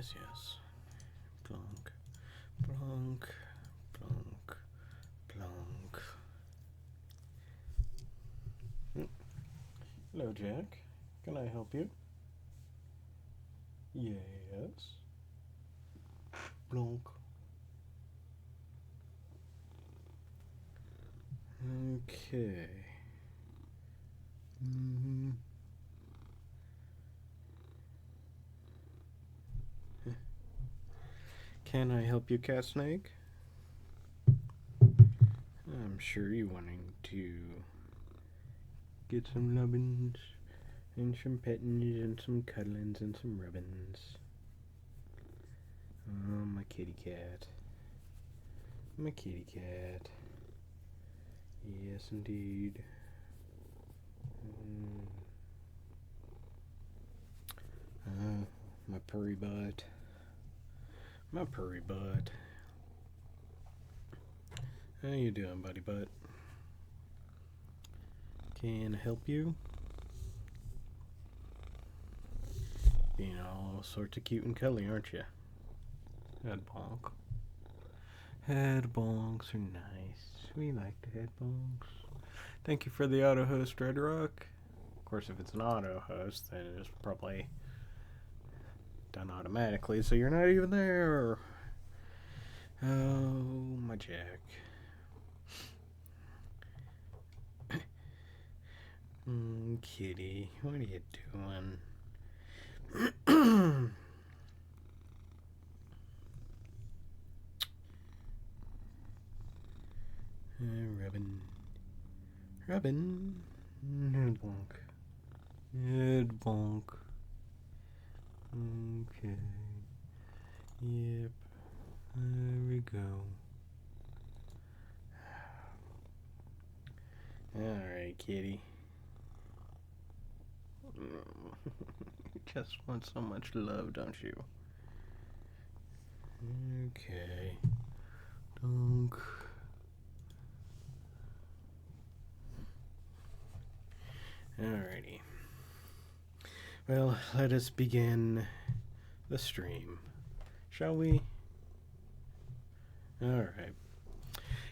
Yes, yes. Plonk, plonk, plonk, plonk. Hello, Jack. Can I help you? Yes. Plonk. Okay. Can I help you, Cat Snake? I'm sure you're wanting to get some nubbins and some pettings and some cuddlings and some rubbins. Oh, my kitty cat. My kitty cat. Yes, indeed. My purry butt. My purry butt. How you doing, buddy butt? Can I help you? Being all sorts of cute and cuddly, aren't you? Head bonk. Head bonks are nice. We like the head bonks. Thank you for the auto host, Red Rock. Of course, if it's an auto host, then it's probably done automatically, so you're not even there. Oh, my Jack. Kitty, what are you doing? Rubbin. Rubbin. Head bonk. Head bonk. Okay. Yep. There we go. Alright, kitty. You just want so much love, don't you? Okay. Donk. Alrighty. Well, let us begin the stream, shall we? Alright.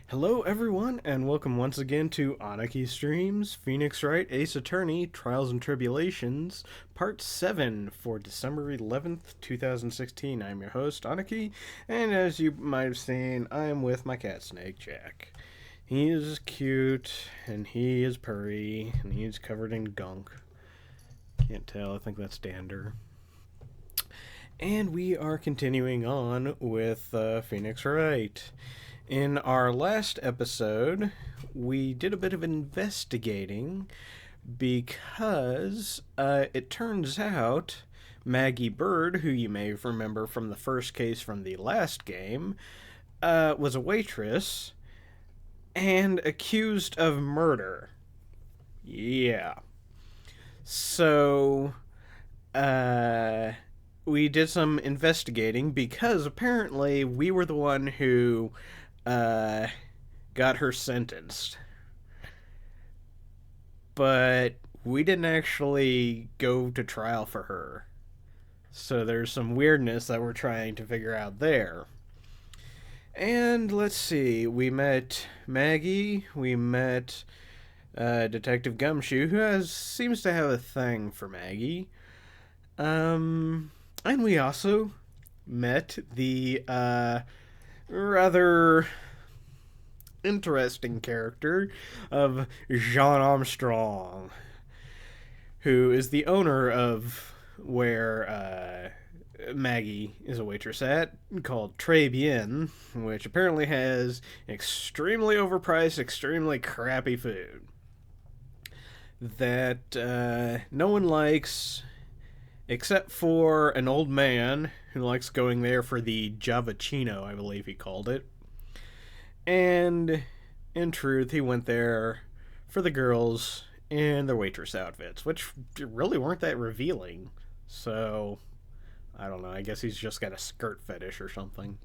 Hello, everyone, and welcome once again to Aniki Streams, Phoenix Wright, Ace Attorney, Trials and Tribulations, Part 7 for December 11th, 2016. I'm your host, Aniki, and as you might have seen, I am with my cat snake, Jack. He is cute, and he is purry, and he's covered in gunk. Can't tell, I think that's dander. And we are continuing on with Phoenix Wright. In our last episode, we did a bit of investigating because it turns out Maggie Bird, who you may remember from the first case from the last game, was a waitress and accused of murder. Yeah. So, we did some investigating because apparently we were the one who got her sentenced. But we didn't actually go to trial for her. So there's some weirdness that we're trying to figure out there. And let's see, we met Maggie, we met Detective Gumshoe, who seems to have a thing for Maggie. And we also met the rather interesting character of Jean Armstrong, who is the owner of where Maggie is a waitress at, called Tribulations, which apparently has extremely overpriced, extremely crappy food that no one likes except for an old man who likes going there for the Javachino, I believe he called it. And in truth, he went there for the girls in their waitress outfits, which really weren't that revealing. So, I don't know, I guess he's just got a skirt fetish or something.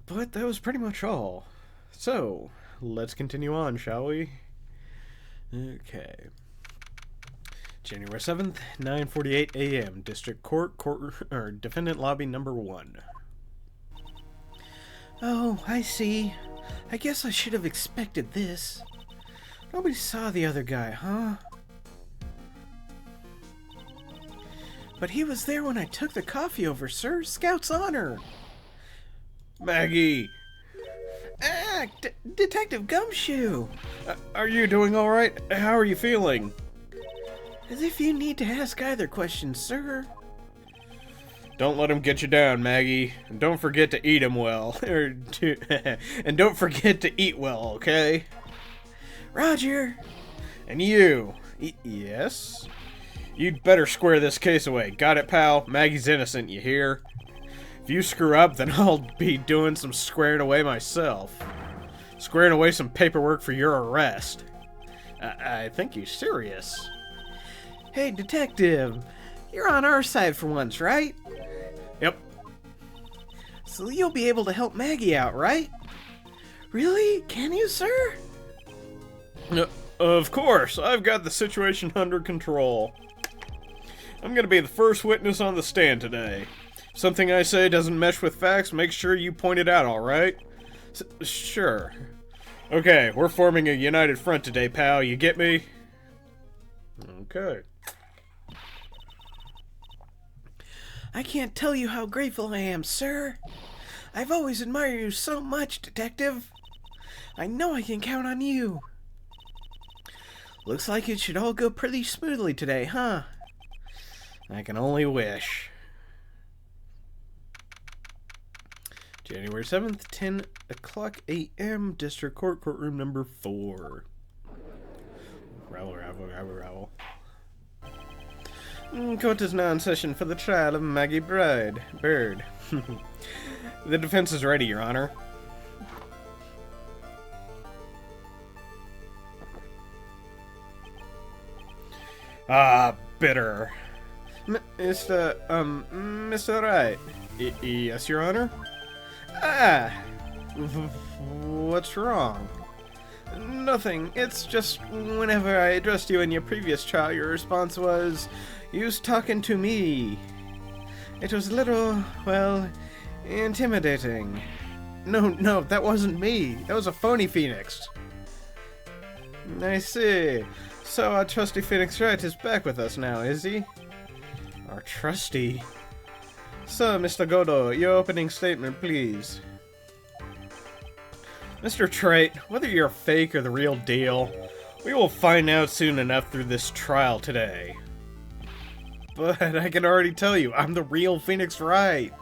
But that was pretty much all. So, let's continue on, shall we? Okay. January 7th, 9:48 a.m. District Court, Defendant Lobby number 1. Oh, I see. I guess I should have expected this. Nobody saw the other guy, huh? But he was there when I took the coffee over, sir. Scout's honor. Maggie! Ah, Detective Gumshoe! Are you doing alright? How are you feeling? As if you need to ask either question, sir. Don't let him get you down, Maggie. And don't forget to eat him well. And don't forget to eat well, okay? Roger! And you! Yes? You'd better square this case away. Got it, pal? Maggie's innocent, you hear? If you screw up, then I'll be doing some squaring away myself. Squaring away some paperwork for your arrest. I think you're serious. Hey, detective. You're on our side for once, right? Yep. So you'll be able to help Maggie out, right? Really? Can you, sir? Of course. I've got the situation under control. I'm gonna be the first witness on the stand today. Something I say doesn't mesh with facts, make sure you point it out, alright? Sure. Okay, we're forming a united front today, pal. You get me? Okay. I can't tell you how grateful I am, sir. I've always admired you so much, detective. I know I can count on you. Looks like it should all go pretty smoothly today, huh? I can only wish. January 7th, 10 o'clock a.m., District Court, courtroom number 4. Ravel. Court is now in session for the trial of Maggie Bird. The defense is ready, Your Honor. Bitter. Mr. Wright. Yes, Your Honor? What's wrong? Nothing. It's just whenever I addressed you in your previous trial, your response was, "You was talking to me." It was a little, well, intimidating. No, that wasn't me. That was a phony Phoenix. I see. So our trusty Phoenix Wright is back with us now, is he? Our trusty? So, Mr. Godot, your opening statement, please. Mr. Trait, whether you're fake or the real deal, we will find out soon enough through this trial today. But I can already tell you, I'm the real Phoenix Wright.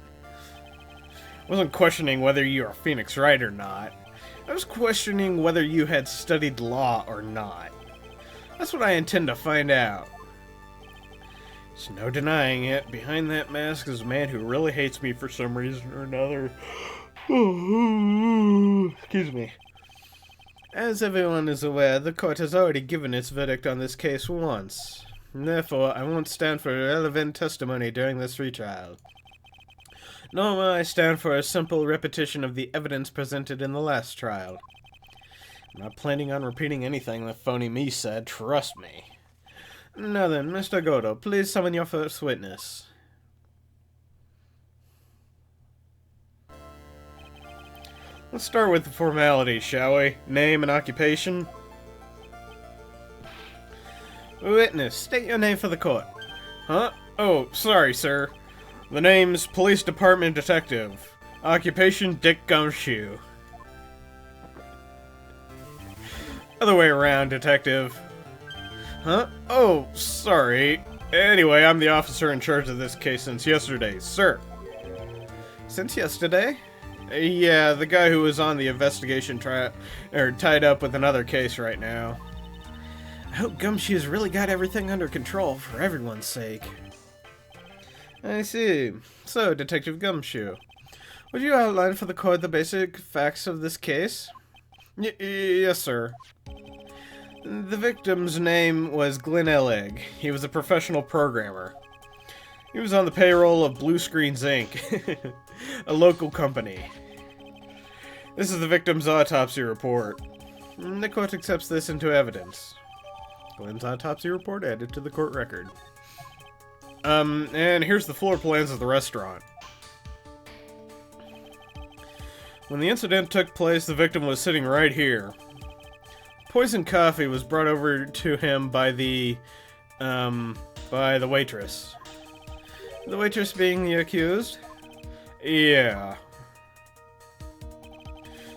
I wasn't questioning whether you are Phoenix Wright or not. I was questioning whether you had studied law or not. That's what I intend to find out. There's no denying it. Behind that mask is a man who really hates me for some reason or another. Excuse me. As everyone is aware, the court has already given its verdict on this case once. Therefore, I won't stand for irrelevant testimony during this retrial. Nor will I stand for a simple repetition of the evidence presented in the last trial. I'm not planning on repeating anything that phony me said, trust me. Now then, Mr. Godot, please summon your first witness. Let's start with the formalities, shall we? Name and occupation. Witness, state your name for the court. Huh? Oh, sorry, sir. The name's Police Department Detective. Occupation, Dick Gumshoe. Other way around, Detective. Huh? Oh, sorry. Anyway, I'm the officer in charge of this case since yesterday, sir. Since yesterday? Yeah, the guy who was on the investigation tied up with another case right now. I hope Gumshoe's really got everything under control for everyone's sake. I see. So, Detective Gumshoe, would you outline for the court the basic facts of this case? Yes, sir. The victim's name was Glenn Ellig. He was a professional programmer. He was on the payroll of Blue Screens Inc., a local company. This is the victim's autopsy report. The court accepts this into evidence. Glenn's autopsy report added to the court record. And here's the floor plans of the restaurant. When the incident took place, the victim was sitting right here. Poisoned coffee was brought over to him by the waitress. The waitress being the accused? Yeah.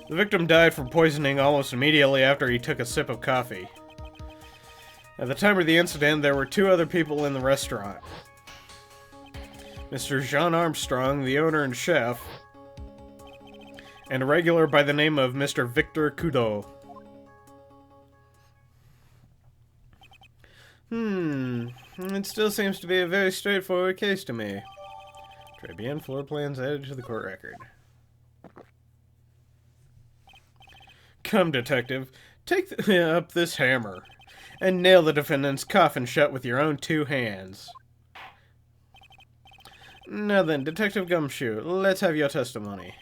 The victim died from poisoning almost immediately after he took a sip of coffee. At the time of the incident, there were 2 other people in the restaurant. Mr. Jean Armstrong, the owner and chef, and a regular by the name of Mr. Victor Kudo. It still seems to be a very straightforward case to me. Très bien, floor plans added to the court record. Come, detective, take up this hammer and nail the defendant's coffin shut with your own 2 hands. Now then, Detective Gumshoe, let's have your testimony.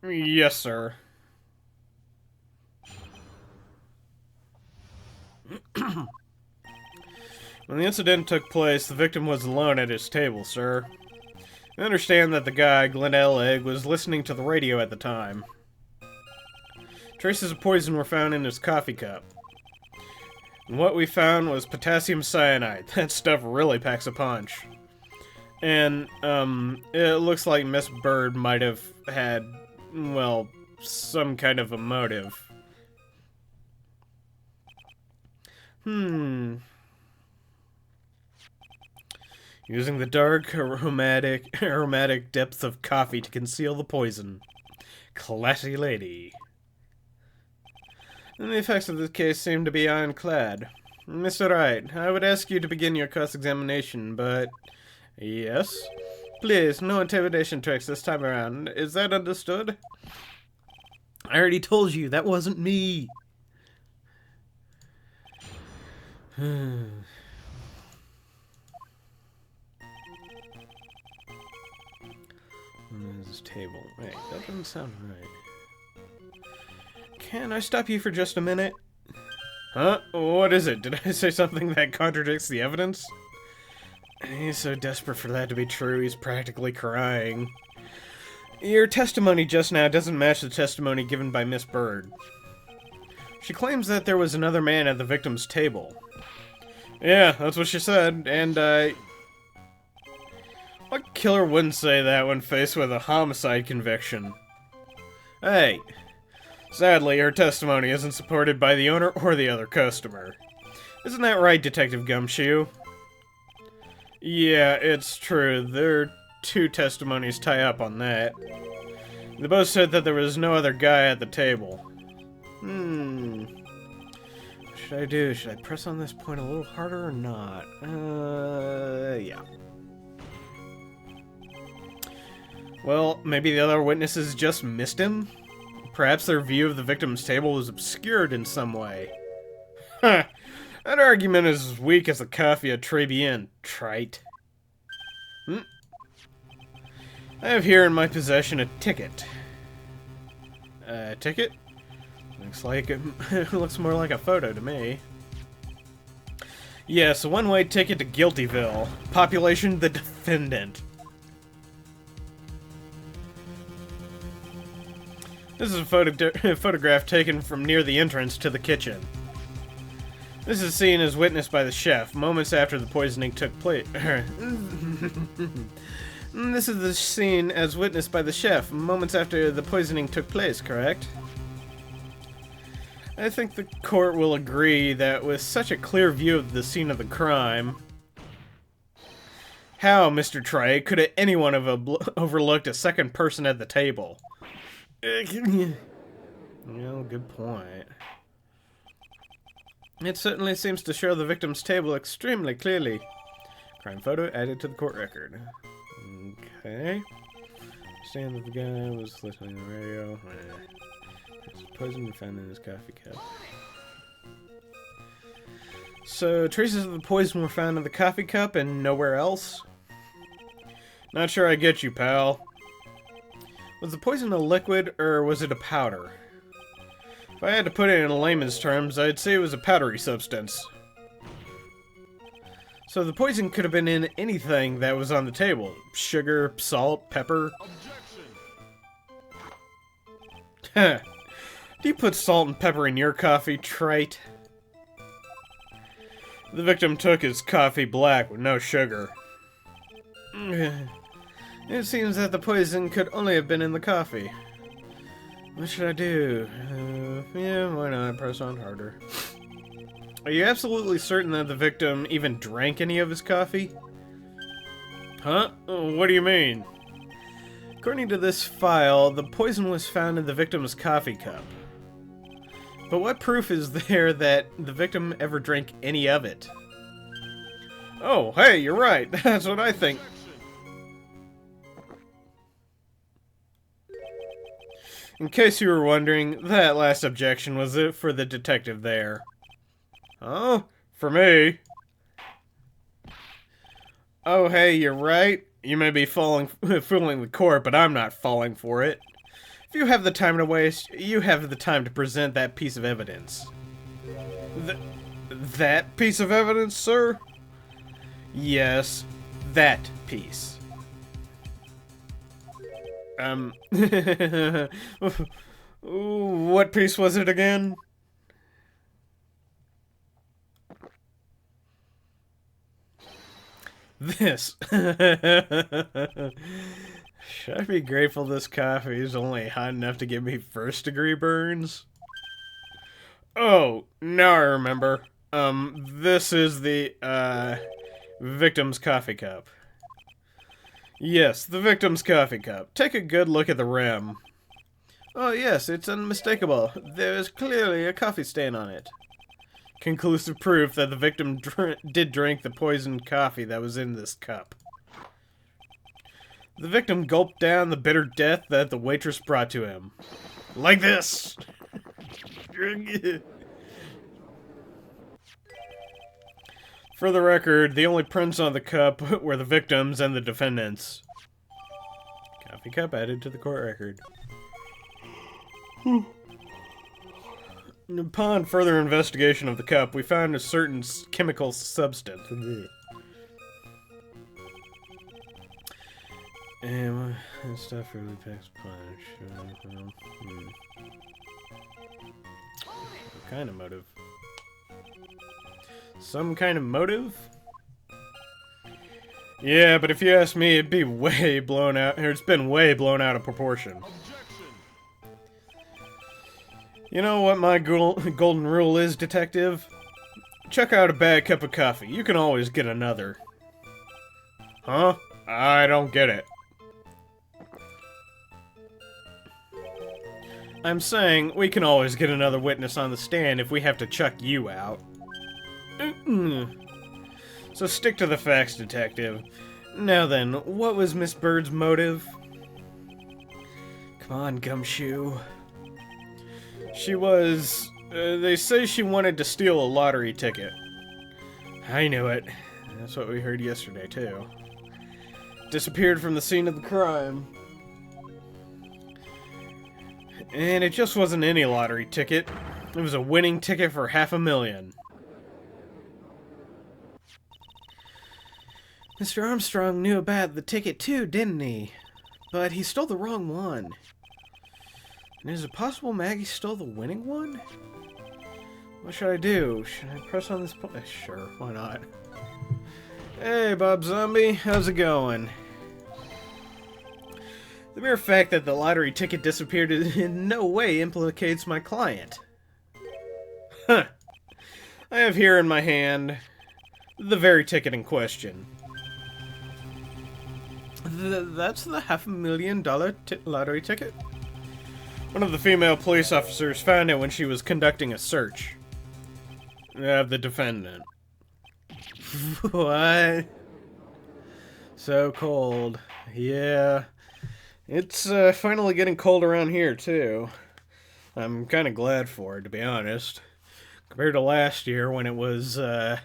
Yes, sir. When the incident took place, the victim was alone at his table, sir. I understand that the guy, Glenn Elleg, was listening to the radio at the time. Traces of poison were found in his coffee cup. And what we found was potassium cyanide. That stuff really packs a punch. And, it looks like Miss Bird might have had, well, some kind of a motive. Using the dark, aromatic depths of coffee to conceal the poison. Classy lady. And the effects of this case seem to be ironclad. Mr. Wright, I would ask you to begin your cross-examination, but... Yes? Please, no intimidation tricks this time around. Is that understood? I already told you, that wasn't me. This table. Wait, that doesn't sound right. Can I stop you for just a minute? Huh? What is it? Did I say something that contradicts the evidence? He's so desperate for that to be true, he's practically crying. Your testimony just now doesn't match the testimony given by Miss Bird. She claims that there was another man at the victim's table. Yeah, that's what she said, and, what killer wouldn't say that when faced with a homicide conviction? Hey, sadly, her testimony isn't supported by the owner or the other customer. Isn't that right, Detective Gumshoe? Yeah, it's true. Their 2 testimonies tie up on that. They both said that there was no other guy at the table. What should I do? Should I press on this point a little harder or not? Yeah. Well, maybe the other witnesses just missed him? Perhaps their view of the victim's table was obscured in some way. Huh. That argument is as weak as the coffee at Tribulations, trite. I have here in my possession a ticket. A ticket? Looks like it looks more like a photo to me. Yes, a one-way ticket to Guiltyville. Population, the defendant. This is a photograph taken from near the entrance to the kitchen. This is seen as witnessed by the chef, moments after the poisoning took place. This is the scene as witnessed by the chef, moments after the poisoning took place, correct? I think the court will agree that with such a clear view of the scene of the crime... How, Mr. Trey, could anyone have overlooked a second person at the table? Well, good point. It certainly seems to show the victim's table extremely clearly. Crime photo added to the court record. Okay. Understand that the guy was listening to the radio. Poison found in his coffee cup. So, traces of the poison were found in the coffee cup and nowhere else? Not sure I get you, pal. Was the poison a liquid, or was it a powder? If I had to put it in layman's terms, I'd say it was a powdery substance. So the poison could have been in anything that was on the table. Sugar, salt, pepper. Heh. Do you put salt and pepper in your coffee, trite? The victim took his coffee black with no sugar. It seems that the poison could only have been in the coffee. What should I do? Yeah, why not? Press on harder. Are you absolutely certain that the victim even drank any of his coffee? Huh? What do you mean? According to this file, the poison was found in the victim's coffee cup. But what proof is there that the victim ever drank any of it? Oh, hey, you're right. That's what I think. In case you were wondering, that last objection was it for the detective there. Oh, for me. Oh, hey, you're right. You may be fooling the court, but I'm not falling for it. If you have the time to waste, you have the time to present that piece of evidence. That piece of evidence, sir? Yes, that piece. What piece was it again? This. Should I be grateful this coffee is only hot enough to give me first-degree burns? Oh, now I remember. This is the, victim's coffee cup. Yes, the victim's coffee cup. Take a good look at the rim. Oh yes, it's unmistakable. There is clearly a coffee stain on it. Conclusive proof that the victim did drink the poisoned coffee that was in this cup. The victim gulped down the bitter death that the waitress brought to him. Like this! For the record, the only prints on the cup were the victims and the defendants. Coffee cup added to the court record. Upon further investigation of the cup, we found a certain chemical substance. And stuff really packs punch. What kind of motive? Some kind of motive? Yeah, but if you ask me, it'd be way blown out. It's been way blown out of proportion. You know what my golden rule is, detective? Check out a bad cup of coffee. You can always get another. Huh? I don't get it. I'm saying we can always get another witness on the stand if we have to chuck you out. So stick to the facts, detective. Now then, what was Miss Bird's motive? Come on, Gumshoe. She was... they say she wanted to steal a lottery ticket. I knew it. That's what we heard yesterday, too. Disappeared from the scene of the crime. And it just wasn't any lottery ticket. It was a winning ticket for $500,000. Mr. Armstrong knew about the ticket too, didn't he? But he stole the wrong one. And is it possible Maggie stole the winning one? What should I do? Should I press on this button? Sure, why not? Hey, Bob Zombie, how's it going? The mere fact that the lottery ticket disappeared in no way implicates my client. Huh. I have here in my hand the very ticket in question. That's the $500,000 lottery ticket? One of the female police officers found it when she was conducting a search of the defendant. What? So cold. Yeah. It's finally getting cold around here, too. I'm kind of glad for it, to be honest. Compared to last year when it was, I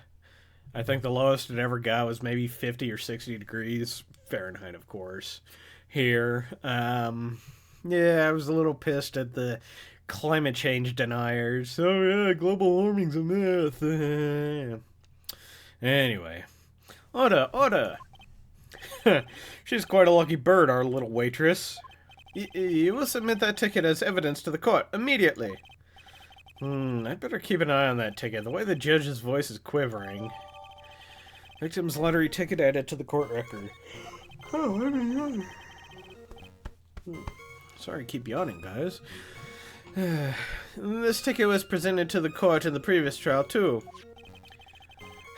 think the lowest it ever got was maybe 50 or 60 degrees Fahrenheit, of course. Here, yeah, I was a little pissed at the Climate change deniers. Oh yeah, global warming's a myth. Anyway. Order! She's quite a lucky bird, our little waitress. You will submit that ticket as evidence to the court immediately. I'd better keep an eye on that ticket. The way the judge's voice is quivering. Victim's lottery ticket added to the court record. Oh, I mean, sorry, keep yawning, guys. This ticket was presented to the court in the previous trial, too.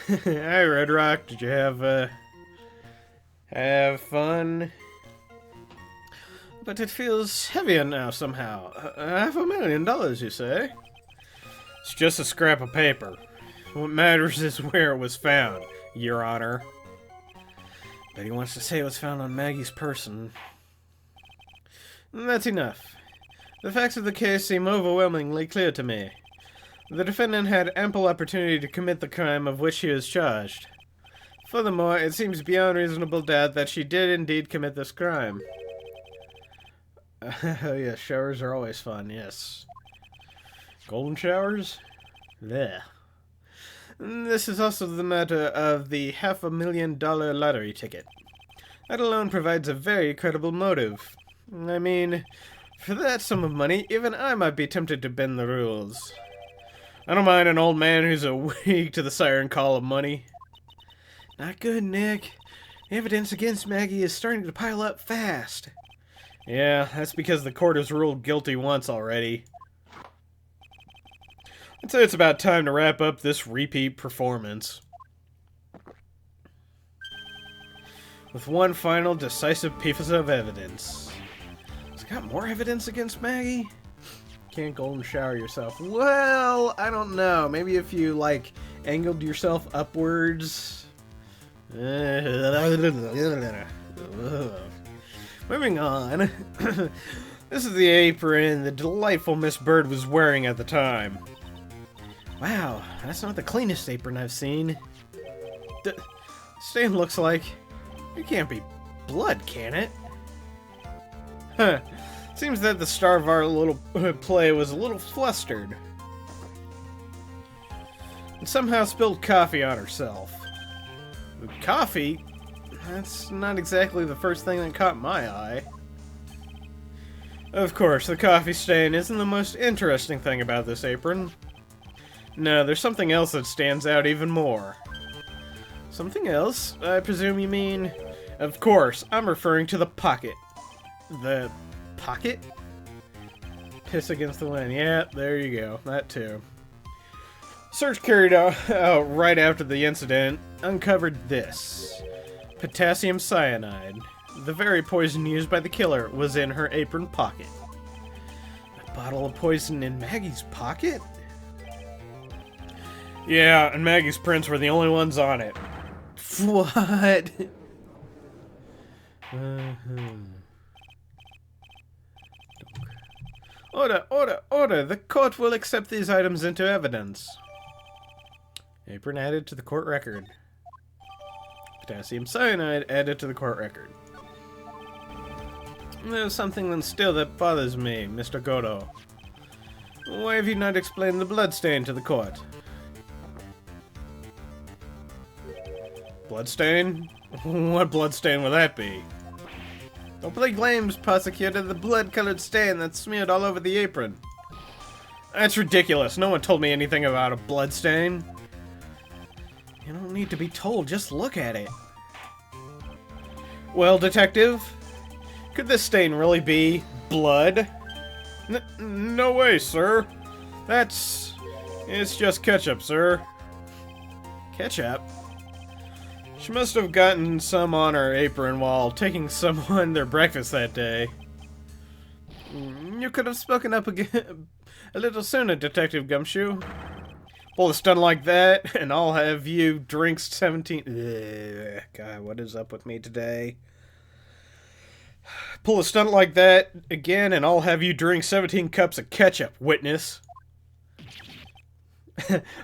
Hi, Red Rock. Did you have fun? But it feels heavier now, somehow. $500,000, you say? It's just a scrap of paper. What matters is where it was found, Your Honor. But he wants to say it was found on Maggie's person. That's enough. The facts of the case seem overwhelmingly clear to me. The defendant had ample opportunity to commit the crime of which he was charged. Furthermore, it seems beyond reasonable doubt that she did indeed commit this crime. Oh yes, showers are always fun, yes. Golden showers? There. This is also the matter of the $500,000 lottery ticket. That alone provides a very credible motive. I mean, for that sum of money, even I might be tempted to bend the rules. I don't mind an old man who's awake to the siren call of money. Not good, Nick. Evidence against Maggie is starting to pile up fast. Yeah, that's because the court has ruled guilty once already. I'd say it's about time to wrap up this repeat performance. With one final decisive piece of evidence. Has it got more evidence against Maggie? Can't golden shower yourself. Well, I don't know. Maybe if you, like, angled yourself upwards. Moving on. This is the apron the delightful Miss Bird was wearing at the time. Wow, that's not the cleanest apron I've seen. The stain looks like... It can't be blood, can it? Huh. Seems that the star of our little play was a little flustered. And somehow spilled coffee on herself. Coffee? That's not exactly the first thing that caught my eye. Of course, the coffee stain isn't the most interesting thing about this apron. No, there's something else that stands out even more. Something else? I presume you mean... Of course, I'm referring to the pocket. The... pocket? Piss against the wind. Yeah, there you go. That too. Search carried out right after the incident uncovered this. Potassium cyanide. The very poison used by the killer was in her apron pocket. A bottle of poison in Maggie's pocket? Yeah, and Maggie's prints were the only ones on it. What? Order! The court will accept these items into evidence. Apron added to the court record. Potassium cyanide added to the court record. There's something still that bothers me, Mr. Godo. Why have you not explained the bloodstain to the court? Bloodstain? What bloodstain will that be? Don't play games, prosecutor. The blood-colored stain that's smeared all over the apron. That's ridiculous. No one told me anything about a bloodstain. You don't need to be told. Just look at it. Well, detective, could this stain really be blood? No way, sir. It's just ketchup, sir. Ketchup? She must have gotten some on her apron while taking someone their breakfast that day. You could have spoken up again a little sooner, Detective Gumshoe. Pull a stunt like that, and I'll have you drink 17... Ugh, God, what is up with me today? Pull a stunt like that again, and I'll have you drink 17 cups of ketchup, witness.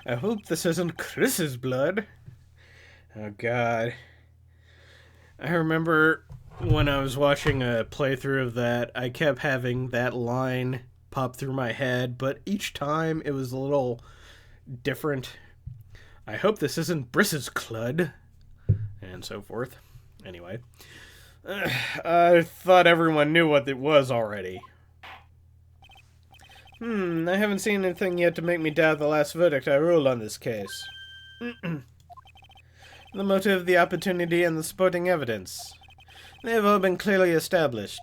I hope this isn't Chris's blood. Oh, God. I remember when I was watching a playthrough of that, I kept having that line popped through my head, but each time it was a little different. I hope this isn't Briss's Clud, and so forth. Anyway, I thought everyone knew what it was already. I haven't seen anything yet to make me doubt the last verdict I ruled on this case. The motive, the opportunity, and the supporting evidence. They have all been clearly established.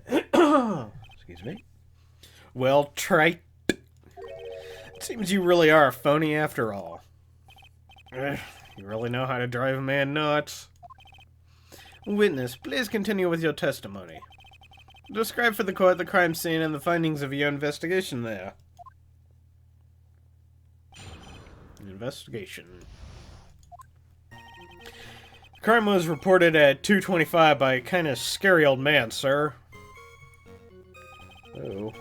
Excuse me. Well, Trite. It seems you really are a phony after all. You really know how to drive a man nuts. Witness, please continue with your testimony. Describe for the court the crime scene and the findings of your investigation there. Investigation. The crime was reported at 2:25 by a kind of scary old man, sir. Oh.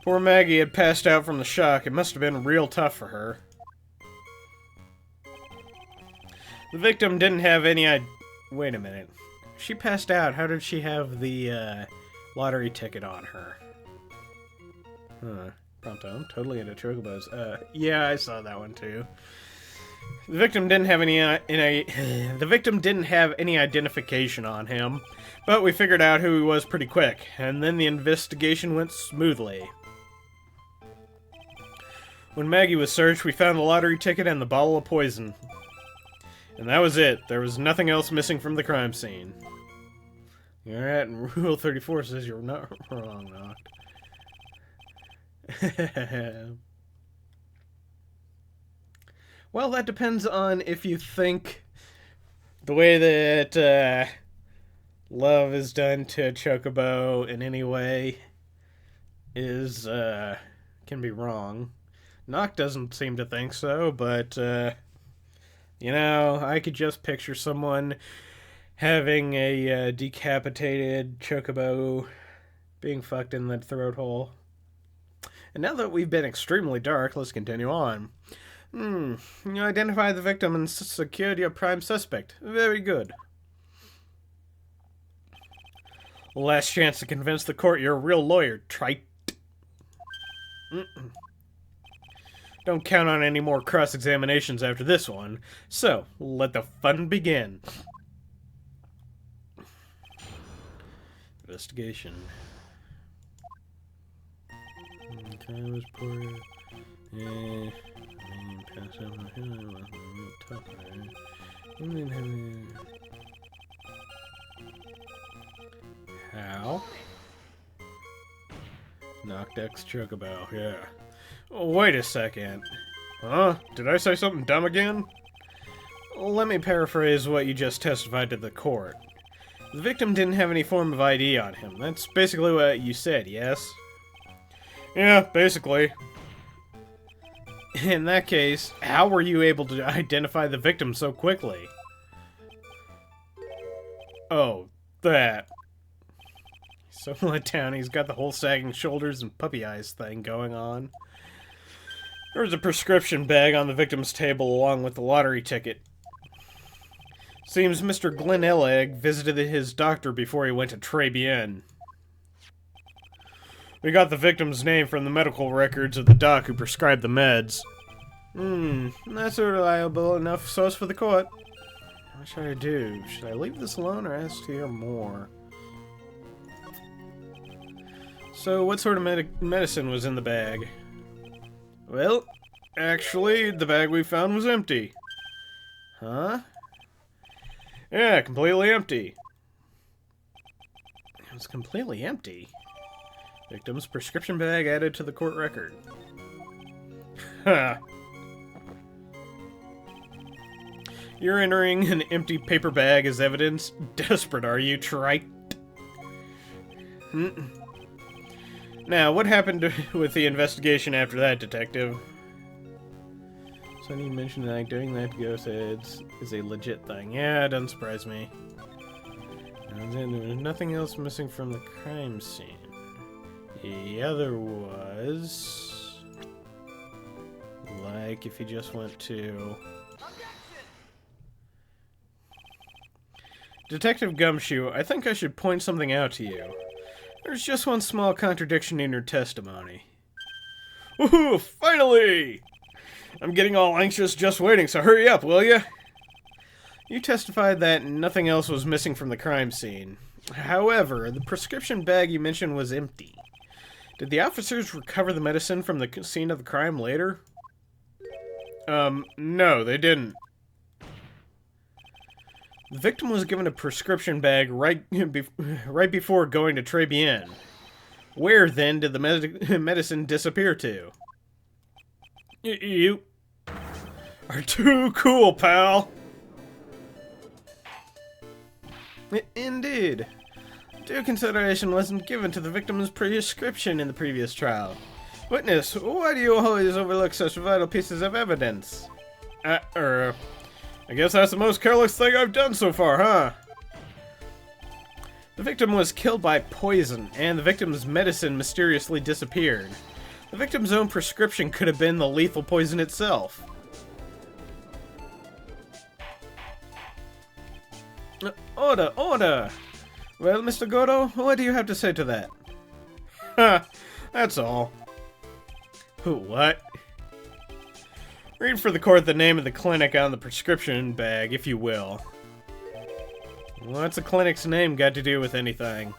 Poor Maggie had passed out from the shock. It must have been real tough for her. The victim didn't have any idea. Wait a minute. She passed out. How did she have the lottery ticket on her? Huh. Pronto, I'm totally into chocobos. Yeah, I saw that one too. The victim didn't have any identification on him, but we figured out who he was pretty quick, and then the investigation went smoothly. When Maggie was searched, we found the lottery ticket and the bottle of poison. And that was it. There was nothing else missing from the crime scene. Alright, and Rule 34 says you're not wrong, Noct. Well, that depends on if you think the way that love is done to a chocobo in any way is, can be wrong. Noct doesn't seem to think so, but, you know, I could just picture someone having a decapitated chocobo being fucked in the throat hole. And now that we've been extremely dark, let's continue on. You identified the victim and secured your prime suspect. Very good. Last chance to convince the court you're a real lawyer, Trite. Don't count on any more cross-examinations after this one. So, let the fun begin. Investigation. Okay, was poor. How? Knocked X Chocobo, yeah. Oh, wait a second. Huh? Did I say something dumb again? Let me paraphrase what you just testified to the court. The victim didn't have any form of ID on him. That's basically what you said, yes? Yeah, basically. In that case, how were you able to identify the victim so quickly? Oh, that. So let down, he's got the whole sagging shoulders and puppy eyes thing going on. There was a prescription bag on the victim's table along with the lottery ticket. Seems Mr. Glenn Elleg visited his doctor before he went to Tribulations. We got the victim's name from the medical records of the doc who prescribed the meds. That's a reliable enough source for the court. What should I do? Should I leave this alone or ask to hear more? So, what sort of medicine was in the bag? Well, actually, the bag we found was empty. Huh? Yeah, completely empty. It was completely empty. Victim's prescription bag added to the court record. Ha! You're entering an empty paper bag as evidence? Desperate, are you, Trite? Now, what happened with the investigation after that, Detective? Sonny mentioned that doing that ghost ads is a legit thing. Yeah, it doesn't surprise me. And then there was nothing else missing from the crime scene. Yeah, there was. Like, if you just went to... Detective Gumshoe, I think I should point something out to you. There's just one small contradiction in your testimony. Woohoo! Finally! I'm getting all anxious just waiting, so hurry up, will ya? You testified that nothing else was missing from the crime scene. However, the prescription bag you mentioned was empty. Did the officers recover the medicine from the scene of the crime later? No, they didn't. The victim was given a prescription bag right before going to Tribulations. Where, then, did the medicine disappear to? You are too cool, pal. Indeed. Due consideration wasn't given to the victim's prescription in the previous trial. Witness, why do you always overlook such vital pieces of evidence? I guess that's the most careless thing I've done so far, huh? The victim was killed by poison, and the victim's medicine mysteriously disappeared. The victim's own prescription could have been the lethal poison itself. Order, order! Well, Mr. Gordo, what do you have to say to that? Ha! That's all. What? Read for the court the name of the clinic on the prescription bag, if you will. What's the clinic's name got to do with anything?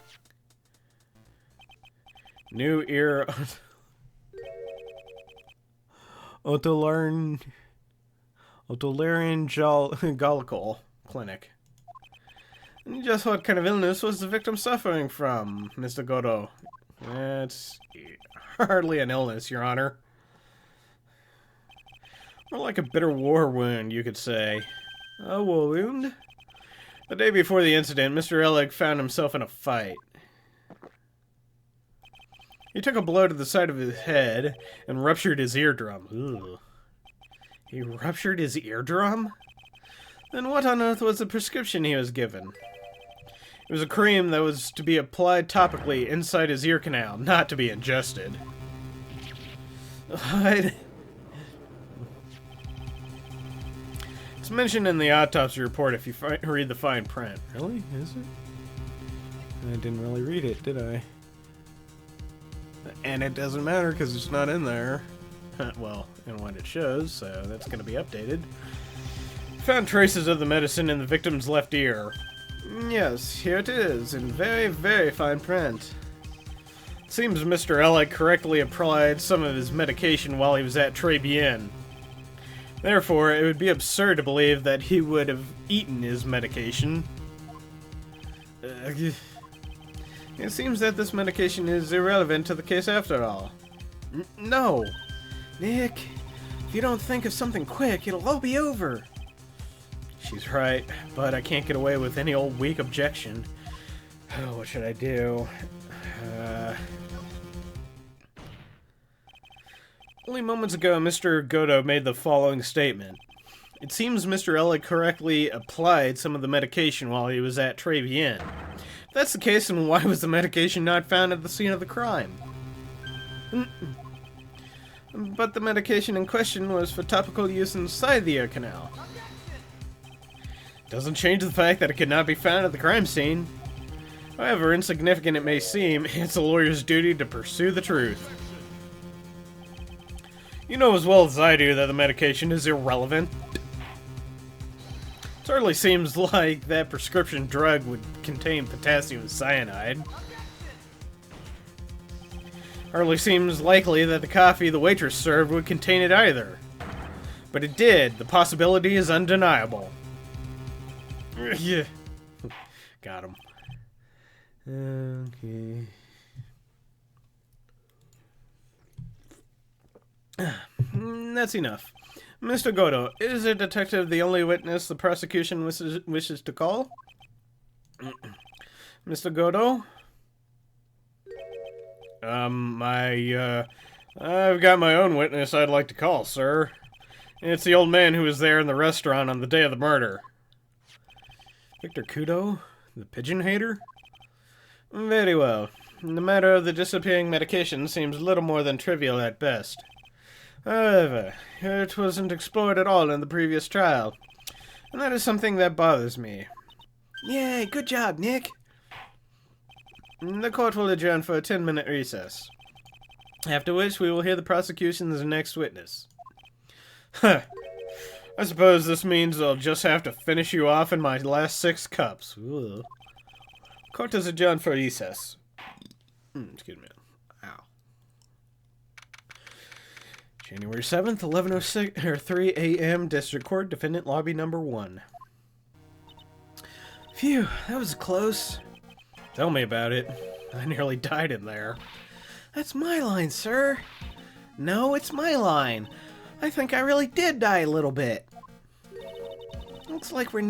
New Ear... Otolaryngological Clinic. Just what kind of illness was the victim suffering from, Mr. Gordo? It's hardly an illness, Your Honor. More like a bitter war wound, you could say. A war wound? The day before the incident, Mr. Ellick found himself in a fight. He took a blow to the side of his head and ruptured his eardrum. Ugh. He ruptured his eardrum? Then what on earth was the prescription he was given? It was a cream that was to be applied topically inside his ear canal, not to be ingested. What? It's mentioned in the autopsy report if you read the fine print. Really? Is it? I didn't really read it, did I? And it doesn't matter because it's not in there. Well, and what it shows, so that's going to be updated. Found traces of the medicine in the victim's left ear. Yes, here it is, in very, very fine print. It seems Mr. Ellick correctly applied some of his medication while he was at Tribulations. Therefore, it would be absurd to believe that he would have eaten his medication. It seems that this medication is irrelevant to the case after all. No! Nick, if you don't think of something quick, it'll all be over. She's right, but I can't get away with any old weak objection. Oh, what should I do? Only moments ago, Mr. Godo made the following statement. It seems Mr. Ellick correctly applied some of the medication while he was at Tribulations. If that's the case, then why was the medication not found at the scene of the crime? But the medication in question was for topical use inside the ear canal. Doesn't change the fact that it could not be found at the crime scene. However insignificant it may seem, it's a lawyer's duty to pursue the truth. You know as well as I do that the medication is irrelevant. It certainly seems like that prescription drug would contain potassium cyanide. Hardly seems likely that the coffee the waitress served would contain it either. But it did. The possibility is undeniable. Yeah. Got him. Okay. That's enough. Mr. Godo, is a detective the only witness the prosecution wishes to call? Mr. Godo? I've got my own witness I'd like to call, sir. It's the old man who was there in the restaurant on the day of the murder. Victor Kudo? The pigeon hater? Very well. The matter of the disappearing medication seems little more than trivial at best. However, it wasn't explored at all in the previous trial, and that is something that bothers me. Yay, good job, Nick! The court will adjourn for a 10-minute recess, after which we will hear the prosecution's next witness. Huh. I suppose this means I'll just have to finish you off in my last 6 cups. Ugh. Court is adjourned for recess. Excuse me. Ow. January 7th, 11:03 a.m. District Court, Defendant Lobby Number 1. Phew, that was close. Tell me about it. I nearly died in there. That's my line, sir. No, it's my line. I think I really did die a little bit. Looks like we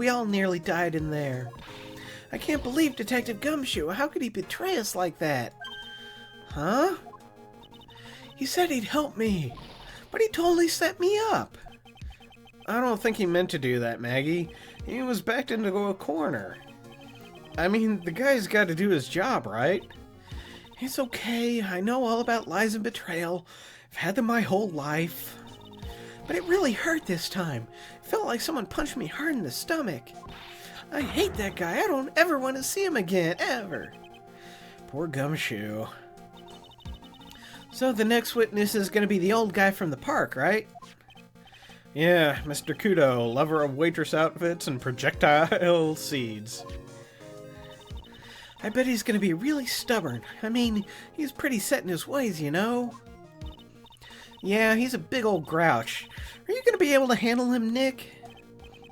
all nearly died in there. I can't believe Detective Gumshoe. How could he betray us like that? Huh? He said he'd help me, but he totally set me up. I don't think he meant to do that, Maggie. He was backed into a corner. I mean, the guy's got to do his job, right? It's okay. I know all about lies and betrayal. I've had them my whole life. But it really hurt this time. It felt like someone punched me hard in the stomach. I hate that guy. I don't ever want to see him again, ever. Poor Gumshoe. So the next witness is going to be the old guy from the park, right? Yeah, Mr. Kudo, lover of waitress outfits and projectile seeds. I bet he's going to be really stubborn. I mean, he's pretty set in his ways, you know? Yeah, he's a big old grouch. Are you going to be able to handle him, Nick?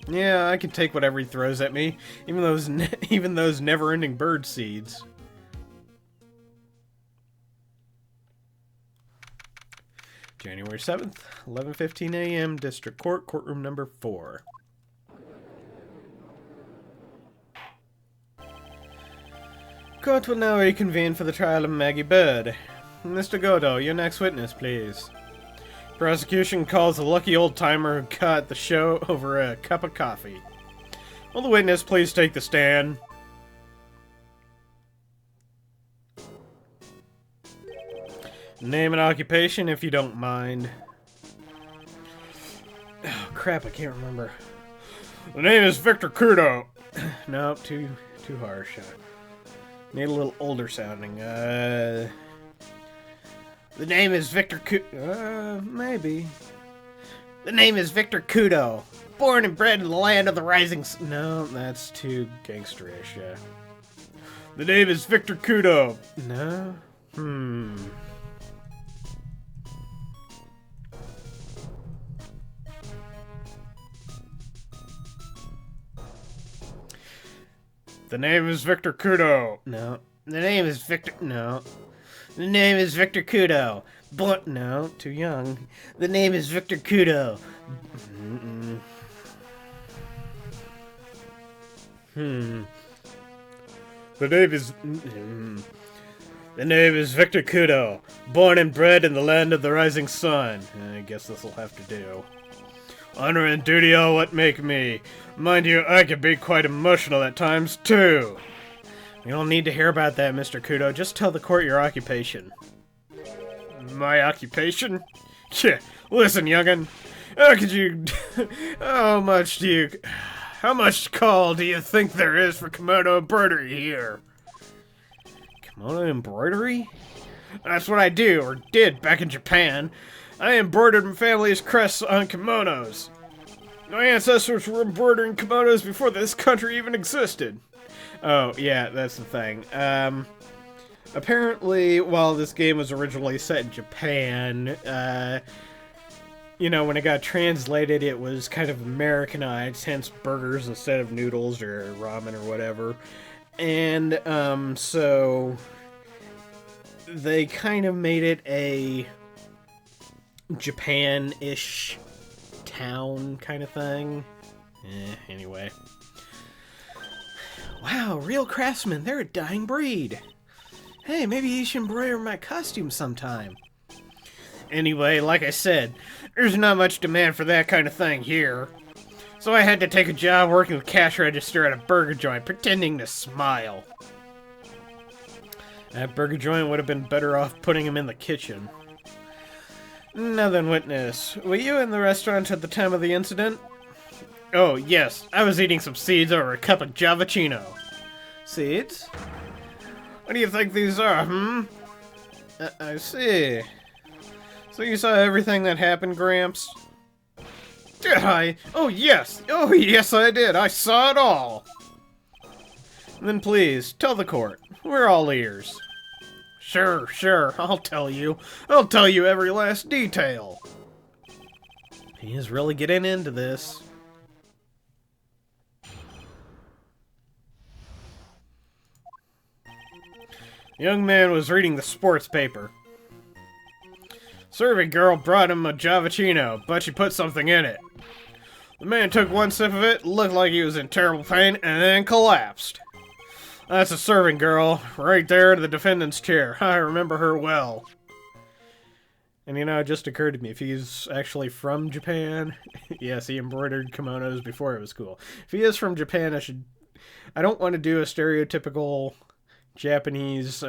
Yeah, I can take whatever he throws at me, even those never-ending bird seeds. January 7th, 11:15 a.m., District Court, Courtroom Number 4. Court will now reconvene for the trial of Maggie Bird. Mr. Godo, your next witness, please. Prosecution calls the lucky old-timer who caught the show over a cup of coffee. Will the witness please take the stand? Name and occupation, if you don't mind. Oh, crap, I can't remember. The name is Victor Kudo. Nope, too harsh. Need a little older sounding. The name is Victor maybe. The name is Victor Kudo. Born and bred in the land of the rising no, that's too gangsterish, yeah. The name is Victor Kudo. No? The name is Victor Kudo. No. The name is Victor... No. The name is Victor Kudo. But no, too young. The name is Victor Kudo. The name is... The name is Victor Kudo. Born and bred in the land of the rising sun. I guess this'll have to do. Honor and duty are what make me. Mind you, I can be quite emotional at times, too. You don't need to hear about that, Mr. Kudo. Just tell the court your occupation. My occupation? Yeah, listen, young'un. How could you... How much call do you think there is for kimono embroidery here? Kimono embroidery? That's what I do, or did, back in Japan. I embroidered my family's crests on kimonos. My ancestors were embroidering kimonos before this country even existed. Oh, yeah, that's the thing. Apparently, while this game was originally set in Japan, you know, when it got translated, it was kind of Americanized, hence burgers instead of noodles or ramen or whatever. And, so they kind of made it a Japan-ish town kind of thing. Anyway. Wow, real craftsmen, they're a dying breed. Hey, maybe you should embroider my costume sometime. Anyway, like I said, there's not much demand for that kind of thing here. So I had to take a job working the cash register at a burger joint, pretending to smile. That burger joint would have been better off putting him in the kitchen. Now then, witness, were you in the restaurant at the time of the incident? Oh, yes, I was eating some seeds over a cup of Javachino. Seeds? What do you think these are, I see. So you saw everything that happened, Gramps? Did I? Oh, yes! Oh, yes, I did! I saw it all! Then please, tell the court. We're all ears. Sure, sure, I'll tell you. I'll tell you every last detail. He is really getting into this. The young man was reading the sports paper. Serving girl brought him a Javachino, but she put something in it. The man took one sip of it, looked like he was in terrible pain, and then collapsed. That's a serving girl, right there in the defendant's chair. I remember her well. And you know, it just occurred to me, if he's actually from Japan... yes, he embroidered kimonos before it was cool. If he is from Japan, I don't want to do a stereotypical Japanese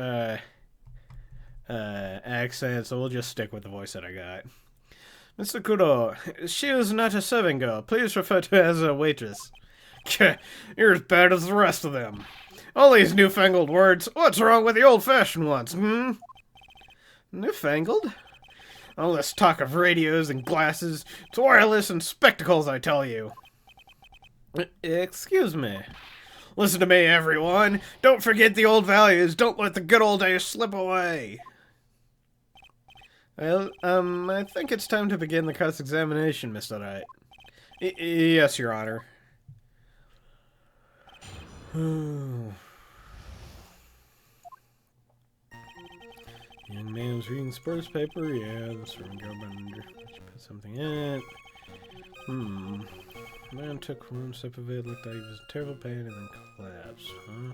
accent, so we'll just stick with the voice that I got. Mr. Kudo, she is not a serving girl. Please refer to her as a waitress. You're as bad as the rest of them. All these newfangled words. What's wrong with the old-fashioned ones, Newfangled? All this talk of radios and glasses. It's wireless and spectacles, I tell you. Excuse me. Listen to me, everyone. Don't forget the old values. Don't let the good old days slip away. Well, I think it's time to begin the cross-examination, Mr. Wright. Yes, Your Honor. Young man was reading the sports paper. Yeah, the serving girl put something in it. Man took one sip of it, looked like he was in terrible pain, and then collapsed. Huh?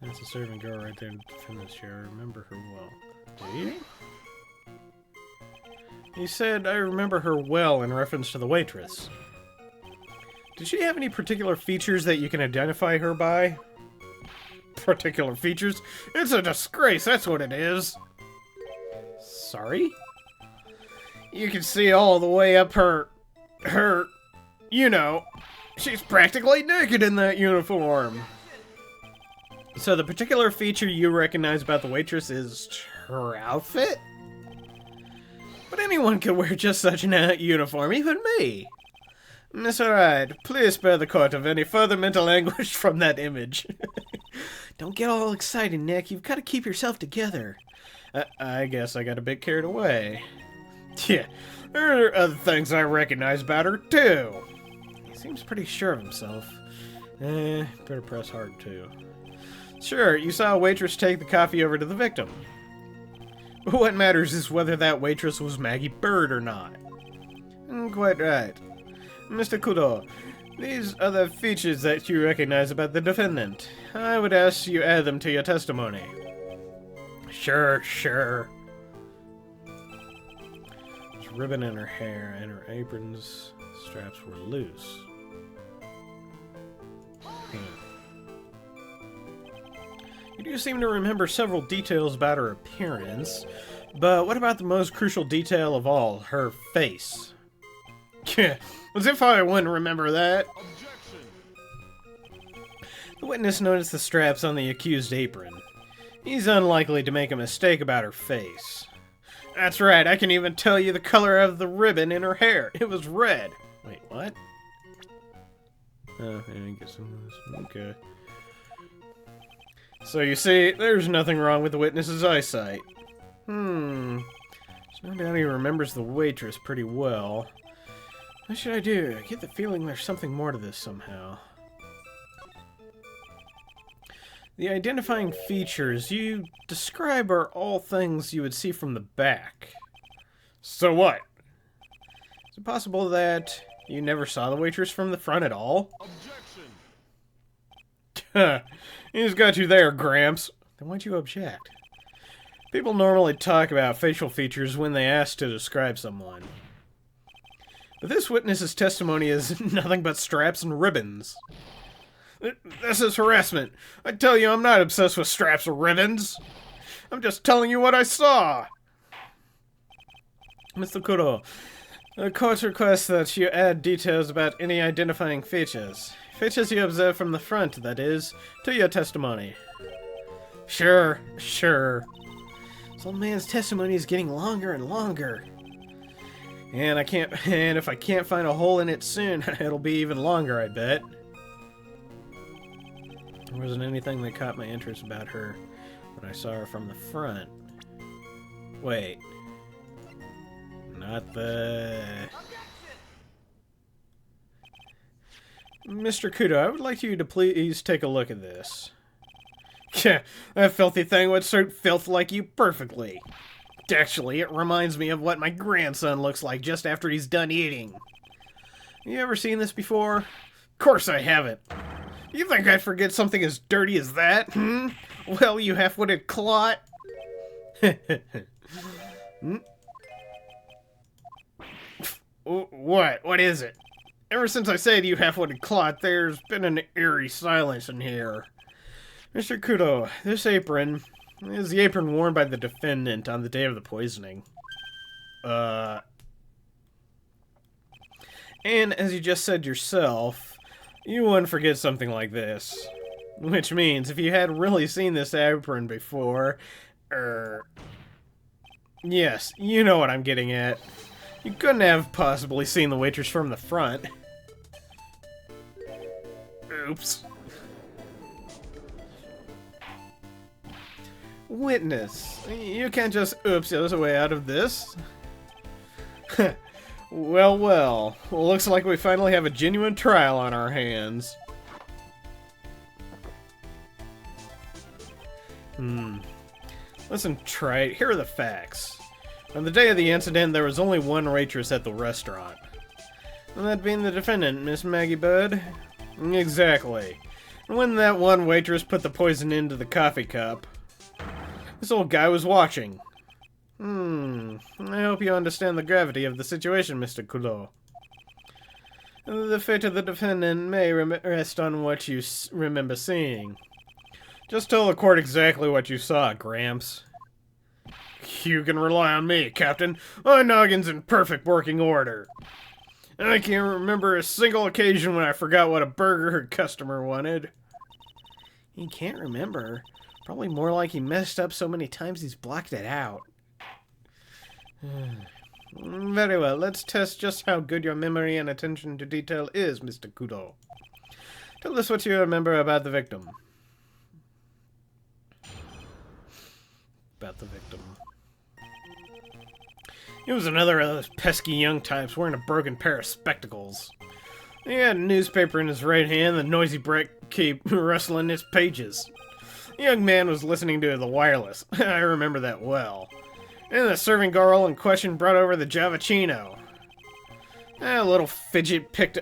That's the serving girl right there in the defendant's chair. I remember her well. Do you? He said, I remember her well in reference to the waitress. Did she have any particular features that you can identify her by? Particular features? It's a disgrace, that's what it is. Sorry? You can see all the way up her, you know, she's practically naked in that uniform. So the particular feature you recognize about the waitress is her outfit? But anyone could wear just such an uniform, even me. Mr. Wright, please spare the court of any further mental anguish from that image. Don't get all excited, Nick. You've got to keep yourself together. I guess I got a bit carried away. Yeah, there are other things I recognize about her, too. He seems pretty sure of himself. Better press hard, too. Sure, you saw a waitress take the coffee over to the victim. But what matters is whether that waitress was Maggie Bird or not. Quite right. Mr. Kudo, these are the features that you recognize about the defendant. I would ask you add them to your testimony. Sure, sure. There's ribbon in her hair, and her apron's straps were loose. You do seem to remember several details about her appearance, but what about the most crucial detail of all, her face? As if I wouldn't remember that. Objection. The witness noticed the straps on the accused apron. He's unlikely to make a mistake about her face. That's right, I can even tell you the color of the ribbon in her hair. It was red. Wait, what? Oh, I guess it was. Okay. So you see, there's nothing wrong with the witness's eyesight. There's no doubt he remembers the waitress pretty well. What should I do? I get the feeling there's something more to this somehow. The identifying features you describe are all things you would see from the back. So what? Is it possible that you never saw the waitress from the front at all? Objection! He's got you there, Gramps. Then why'd you object? People normally talk about facial features when they ask to describe someone. But this witness's testimony is nothing but straps and ribbons. This is harassment. I tell you, I'm not obsessed with straps or ribbons. I'm just telling you what I saw. Mr. Kudo, the court requests that you add details about any identifying features. Features you observe from the front, that is, to your testimony. Sure, sure. This old man's testimony is getting longer and longer. And if I can't find a hole in it soon, it'll be even longer, I bet. There wasn't anything that caught my interest about her when I saw her from the front. Wait. Not the... Mr. Kudo, I would like you to please take a look at this. Yeah, that filthy thing would suit filth like you perfectly. Actually, it reminds me of what my grandson looks like just after he's done eating. You ever seen this before? Of course I haven't. You think I'd forget something as dirty as that, hmm? Well, you half-witted clot. What? What is it? Ever since I said you half-witted clot, there's been an eerie silence in here. Mr. Kudo, this apron is the apron worn by the defendant on the day of the poisoning. And as you just said yourself, you wouldn't forget something like this. Which means, if you had really seen this apron before, yes, you know what I'm getting at. You couldn't have possibly seen the waitress from the front. Oops. Witness, you can't just oops your way out of this. Well, looks like we finally have a genuine trial on our hands. Listen, Wright, here are the facts. On the day of the incident, there was only one waitress at the restaurant. And that being the defendant, Miss Maggie Bird? Exactly. And when that one waitress put the poison into the coffee cup, this old guy was watching. I hope you understand the gravity of the situation, Mr. Kudo. The fate of the defendant may rest on what you remember seeing. Just tell the court exactly what you saw, Gramps. You can rely on me, Captain. My noggin's in perfect working order. I can't remember a single occasion when I forgot what a burger her customer wanted. He can't remember. Probably more like he messed up so many times he's blocked it out. Very well, let's test just how good your memory and attention to detail is, Mr. Kudo. Tell us what you remember about the victim. He was another of those pesky young types wearing a broken pair of spectacles. He had a newspaper in his right hand, the noisy brick kept rustling its pages. The young man was listening to the wireless. I remember that well. And the serving girl in question brought over the Javachino. The little fidget picked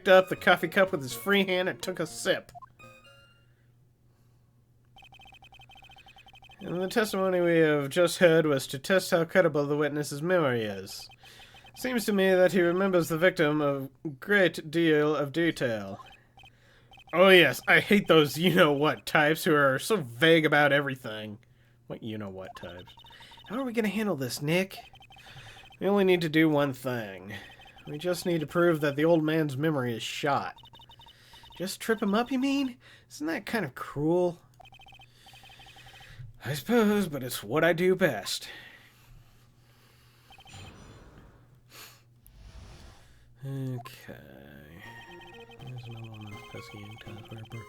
up the coffee cup with his free hand and took a sip. And the testimony we have just heard was to test how credible the witness's memory is. Seems to me that he remembers the victim a great deal of detail. Oh yes, I hate those you-know-what types who are so vague about everything. What you-know-what types? How are we gonna handle this, Nick? We only need to do one thing. We just need to prove that the old man's memory is shot. Just trip him up, you mean? Isn't that kind of cruel? I suppose, but it's what I do best. Okay. There's another one of those pesky ink typewriter.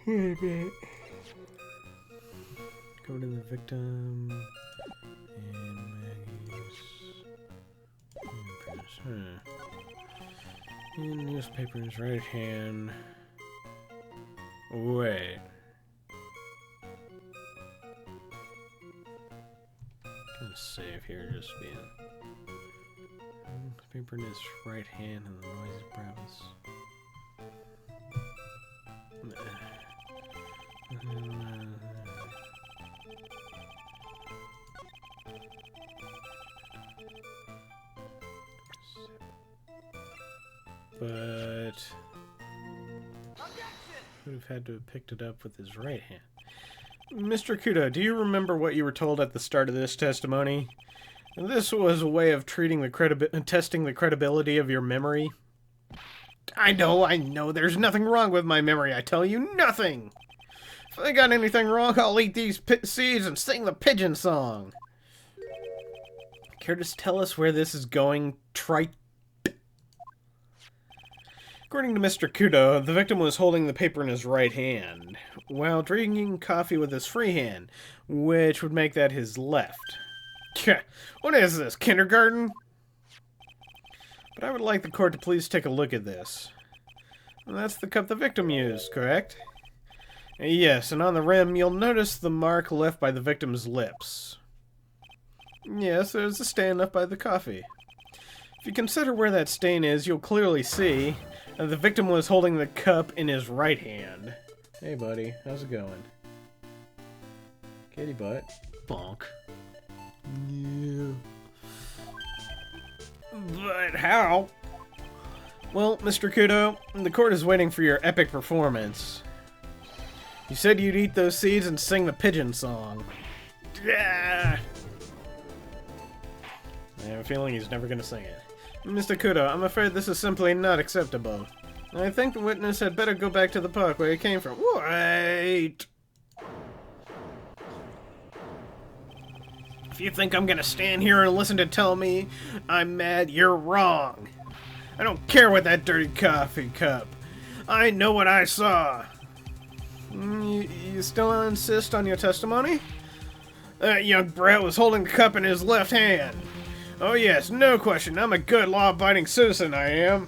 Wait a minute. Go to the victim. And Maggie's. And newspaper in his right hand. Wait. Save here, just being paper in his right hand and the noisy breaths. But would have had to have picked it up with his right hand. Mr. Kudo, do you remember what you were told at the start of this testimony? This was a way of testing the credibility of your memory. I know, there's nothing wrong with my memory, I tell you, nothing! If I got anything wrong, I'll eat these seeds and sing the pigeon song. Care to tell us where this is going, trite? According to Mr. Kudo, the victim was holding the paper in his right hand, while drinking coffee with his free hand, which would make that his left. What is this, kindergarten? But I would like the court to please take a look at this. Well, that's the cup the victim used, correct? Yes, and on the rim, you'll notice the mark left by the victim's lips. Yes, there's a stain left by the coffee. If you consider where that stain is, you'll clearly see that the victim was holding the cup in his right hand. Hey, buddy, how's it going? Kitty butt. Bonk. Yeah. But how? Well, Mr. Kudo, the court is waiting for your epic performance. You said you'd eat those seeds and sing the pigeon song. Yeah. I have a feeling he's never going to sing it. Mr. Kudo, I'm afraid this is simply not acceptable. I think the witness had better go back to the park where he came from. Wait! If you think I'm gonna stand here and listen to tell me I'm mad, you're wrong. I don't care what that dirty coffee cup. I know what I saw. You still insist on your testimony? That young brat was holding the cup in his left hand. Oh yes, no question, I'm a good law-abiding citizen, I am.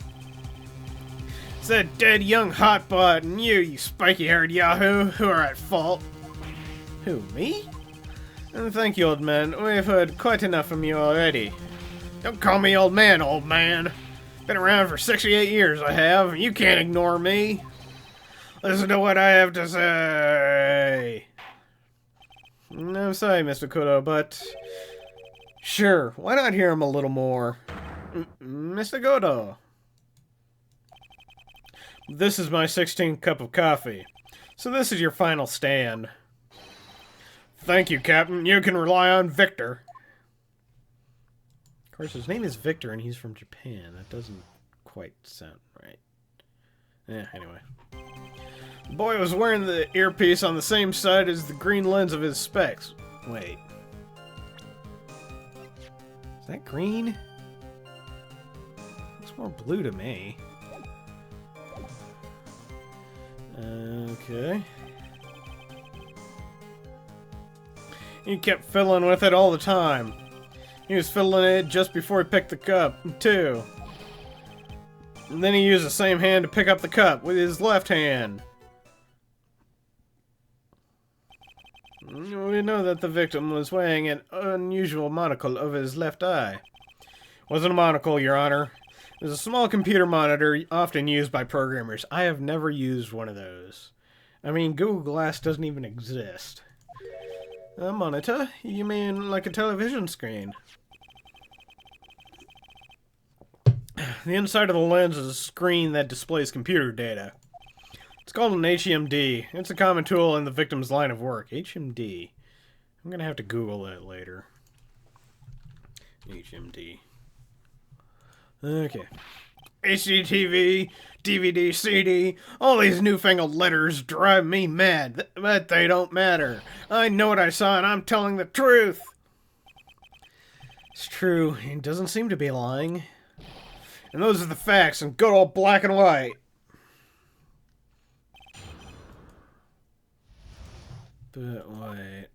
It's that dead young hotbot and you spiky-haired yahoo, who are at fault. Who, me? And thank you, old man. We've heard quite enough from you already. Don't call me old man, old man. Been around for 68 years, I have. You can't ignore me. Listen to what I have to say. I'm sorry, Mr. Kudo, but... Sure, why not hear him a little more? Mr. Kudo. This is my 16th cup of coffee. So this is your final stand. Thank you, Captain. You can rely on Victor. Of course, his name is Victor, and he's from Japan. That doesn't quite sound right. Anyway. The boy was wearing the earpiece on the same side as the green lens of his specs. Wait. Is that green? Looks more blue to me. Okay. He kept fiddling with it all the time. He was fiddling it just before he picked the cup, too. And then he used the same hand to pick up the cup with his left hand. We know that the victim was wearing an unusual monocle over his left eye. Wasn't a monocle, Your Honor. It was a small computer monitor often used by programmers. I have never used one of those. I mean, Google Glass doesn't even exist. A monitor? You mean like a television screen? The inside of the lens is a screen that displays computer data. It's called an HMD. It's a common tool in the victim's line of work. HMD. I'm gonna have to Google that later. HMD. Okay. HDTV, DVD, CD, all these newfangled letters drive me mad, but they don't matter. I know what I saw and I'm telling the truth. It's true, he doesn't seem to be lying. And those are the facts in good old black and white. But wait.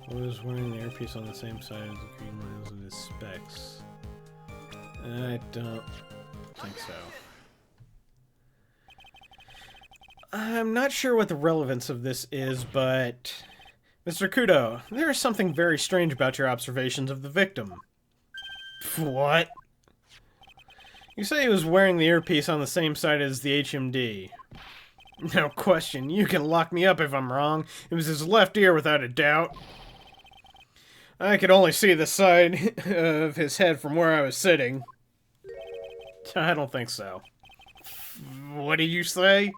I was wearing the earpiece on the same side as the green lens of his specs. I don't think so. I'm not sure what the relevance of this is, but... Mr. Kudo, there is something very strange about your observations of the victim. What? You say he was wearing the earpiece on the same side as the HMD. No question, you can lock me up if I'm wrong. It was his left ear without a doubt. I could only see the side of his head from where I was sitting. I don't think so. What did you say?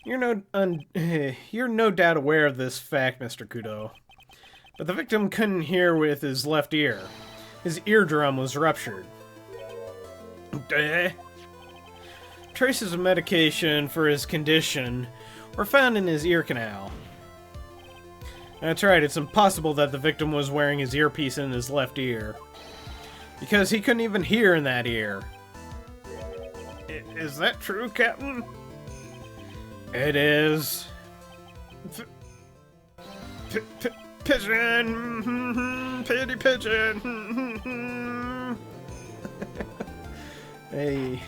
You're no doubt aware of this fact, Mr. Kudo. But the victim couldn't hear with his left ear. His eardrum was ruptured. traces of medication for his condition were found in his ear canal. That's right, it's impossible that the victim was wearing his earpiece in his left ear, because he couldn't even hear in that ear. Is that true, Captain? It is. Pigeon! Pity pigeon! Hey.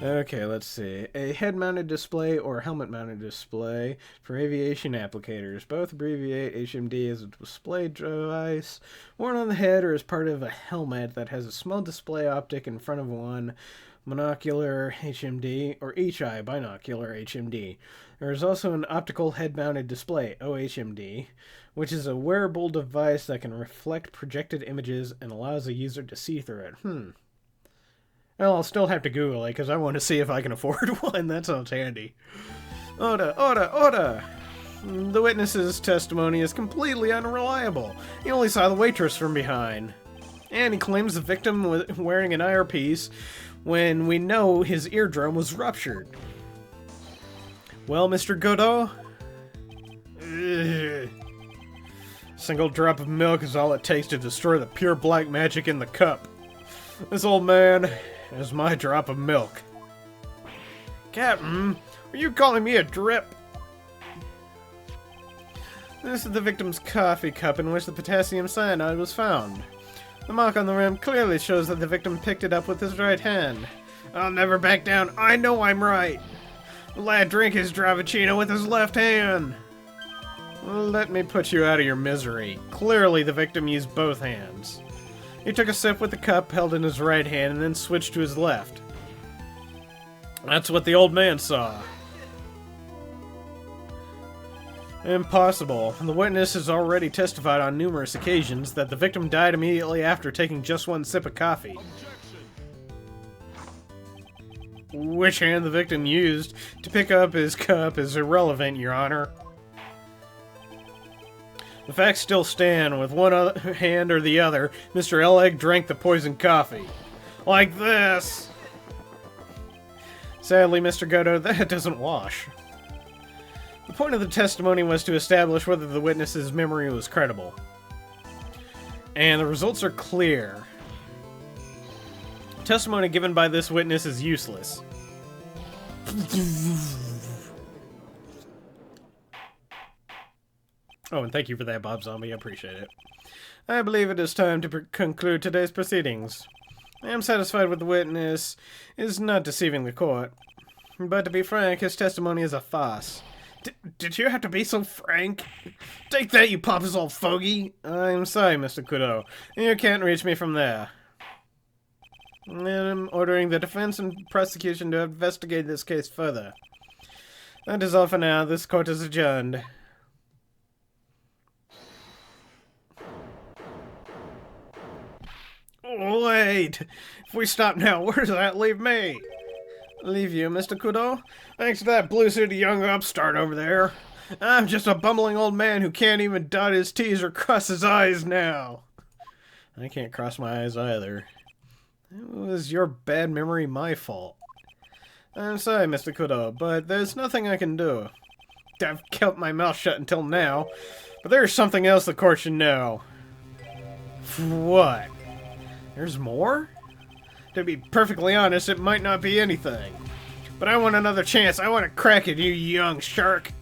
Okay, let's see. A head-mounted display or helmet-mounted display for aviation applicators. Both abbreviate HMD as a display device worn on the head or as part of a helmet that has a small display optic in front of one, monocular HMD, or HI, binocular HMD. There is also an optical head-mounted display, OHMD, which is a wearable device that can reflect projected images and allows a user to see through it. Well, I'll still have to Google it, because I want to see if I can afford one. That sounds handy. Order! The witness's testimony is completely unreliable. He only saw the waitress from behind. And he claims the victim was wearing an earpiece when we know his eardrum was ruptured. Well, Mr. Godot? Single drop of milk is all it takes to destroy the pure black magic in the cup. This old man is my drop of milk. Captain, are you calling me a drip? This is the victim's coffee cup in which the potassium cyanide was found. The mark on the rim clearly shows that the victim picked it up with his right hand. I'll never back down. I know I'm right. The lad drank his Dravicino with his left hand. Let me put you out of your misery. Clearly the victim used both hands. He took a sip with the cup held in his right hand and then switched to his left. That's what the old man saw. Impossible. The witness has already testified on numerous occasions that the victim died immediately after taking just one sip of coffee. Which hand the victim used to pick up his cup is irrelevant, Your Honor. The facts still stand. With one hand or the other, Mr. Eleg drank the poisoned coffee. Like this! Sadly, Mr. Godot, that doesn't wash. The point of the testimony was to establish whether the witness's memory was credible. And the results are clear. Testimony given by this witness is useless. Oh, and thank you for that, Bob Zombie. I appreciate it. I believe it is time to conclude today's proceedings. I am satisfied with the witness is not deceiving the court. But to be frank, his testimony is a farce. Did you have to be so frank? Take that, you pompous old fogey! I'm sorry, Mr. Kudo. You can't reach me from there. I'm ordering the defense and prosecution to investigate this case further. That is all for now. This court is adjourned. Wait! If we stop now, where does that leave me? Leave you, Mr. Kudo? Thanks to that blue-suited young upstart over there. I'm just a bumbling old man who can't even dot his T's or cross his I's now. I can't cross my eyes either. It was your bad memory my fault. I'm sorry, Mr. Kudo, but there's nothing I can do. I've kept my mouth shut until now, but there's something else the court should know. What? There's more? To be perfectly honest, it might not be anything. But I want another chance. I want to crack at you, young shark.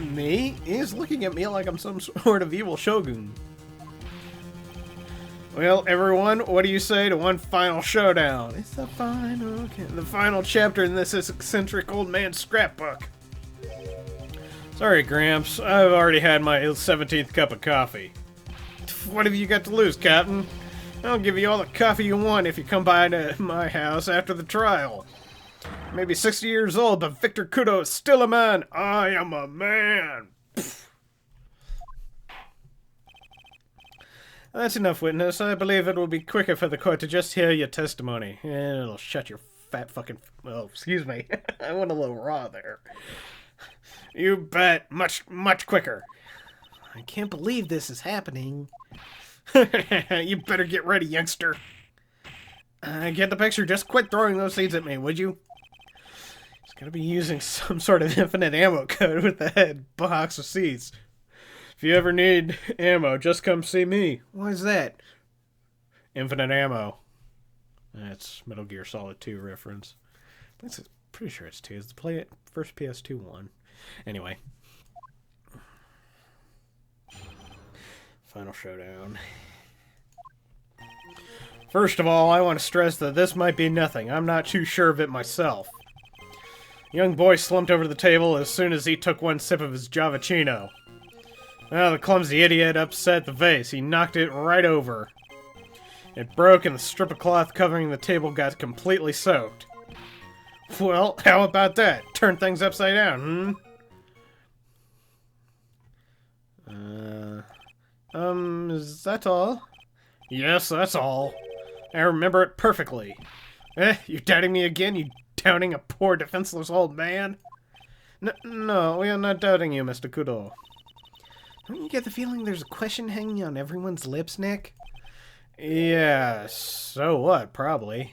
Me? He's looking at me like I'm some sort of evil shogun. Well, everyone, what do you say to one final showdown? It's the final chapter in this eccentric old man's scrapbook. Sorry, Gramps. I've already had my 17th cup of coffee. What have you got to lose, Captain? I'll give you all the coffee you want if you come by to my house after the trial. Maybe 60 years old, but Victor Kudo is still a man. I am a man. That's enough, witness. I believe it will be quicker for the court to just hear your testimony. And it'll shut your fat fucking... Oh, excuse me. I went a little raw there. You bet. Much quicker. I can't believe this is happening. You better get ready, youngster. I get the picture. Just quit throwing those seeds at me, would you? He's gotta be using some sort of infinite ammo code with the head box of seeds. If you ever need ammo, just come see me. What is that? Infinite ammo. That's Metal Gear Solid 2 reference. I'm pretty sure it's 2. It's the first PS2 one. Anyway. Final showdown. First of all, I want to stress that this might be nothing. I'm not too sure of it myself. The young boy slumped over the table as soon as he took one sip of his Javachino. Well, the clumsy idiot upset the vase. He knocked it right over. It broke and the strip of cloth covering the table got completely soaked. Well, how about that? Turn things upside down, is that all? Yes, that's all. I remember it perfectly. You doubting me again, you doubting a poor defenseless old man? No, we are not doubting you, Mr. Kudo. Don't you get the feeling there's a question hanging on everyone's lips, Nick? Yeah, so what, probably.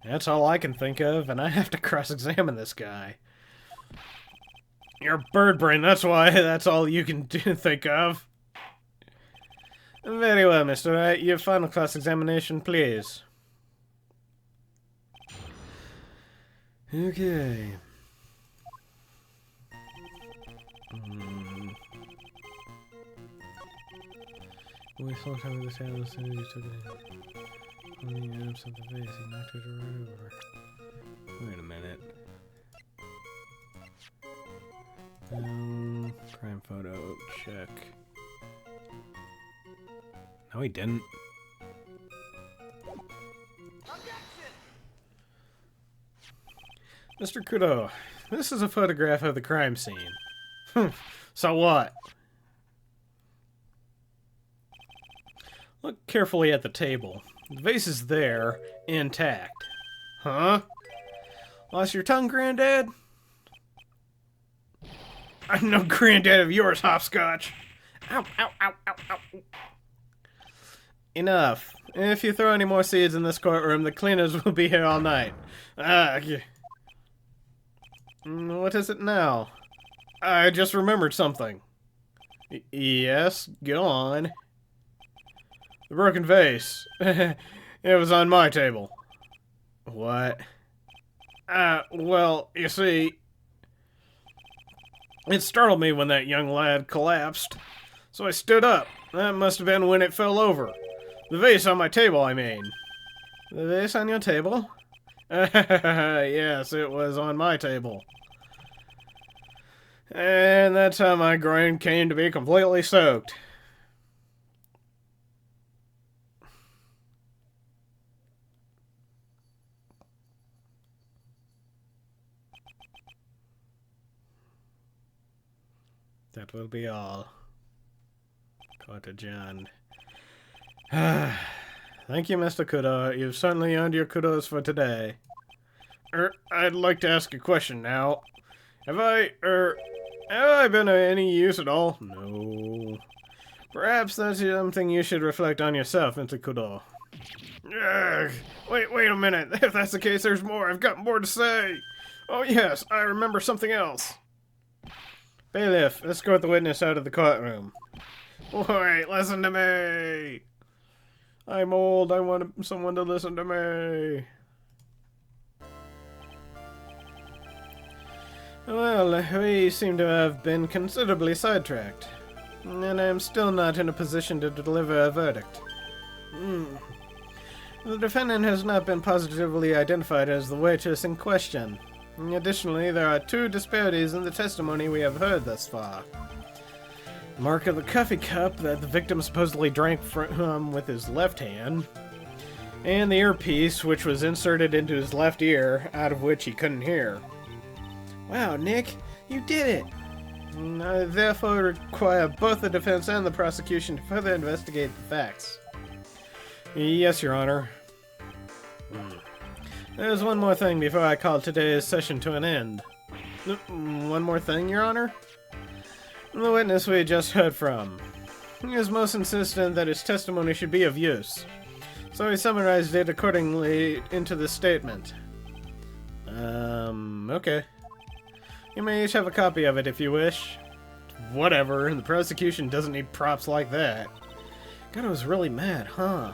That's all I can think of, and I have to cross-examine this guy. You're bird brain, that's why. That's all you can think of. Very well, Mr. Wright. Your final cross-examination, please. Okay. We saw some of this hand as soon as you took it in. On the abs of the face, he knocked it right over. Wait a minute. Crime photo, check. No, he didn't. Mr. Kudo, this is a photograph of the crime scene. So what? Look carefully at the table. The vase is there, intact. Huh? Lost your tongue, Granddad? I'm no granddad of yours, hopscotch. Ow, ow, ow, ow, ow. Enough. If you throw any more seeds in this courtroom, the cleaners will be here all night. What is it now? I just remembered something. Yes, go on. The broken vase. It was on my table. What? Well, you see, it startled me when that young lad collapsed. So I stood up. That must have been when it fell over. The vase on my table, I mean. The vase on your table? Yes, it was on my table. And that's how my groin came to be completely soaked. That will be all. Quote John. Thank you, Mr. Kudo. You've certainly earned your kudos for today. I'd like to ask a question now. Have I been of any use at all? No. Perhaps that's something you should reflect on yourself, Mr. Kudo. Wait a minute. If that's the case, there's more. I've got more to say. Oh yes, I remember something else. Bailiff, escort the witness out of the courtroom. Wait, listen to me. I'm old. I want someone to listen to me. Well, we seem to have been considerably sidetracked, and I'm still not in a position to deliver a verdict. The defendant has not been positively identified as the waitress in question. Additionally, there are two disparities in the testimony we have heard thus far. The mark of the coffee cup that the victim supposedly drank from with his left hand, and the earpiece which was inserted into his left ear, out of which he couldn't hear. Wow, Nick, you did it! I therefore require both the defense and the prosecution to further investigate the facts. Yes, Your Honor. There's one more thing before I call today's session to an end. One more thing, Your Honor? The witness we just heard from. He is most insistent that his testimony should be of use. So I summarized it accordingly into the statement. Okay. You may each have a copy of it if you wish. Whatever, the prosecution doesn't need props like that. God, I was really mad, huh?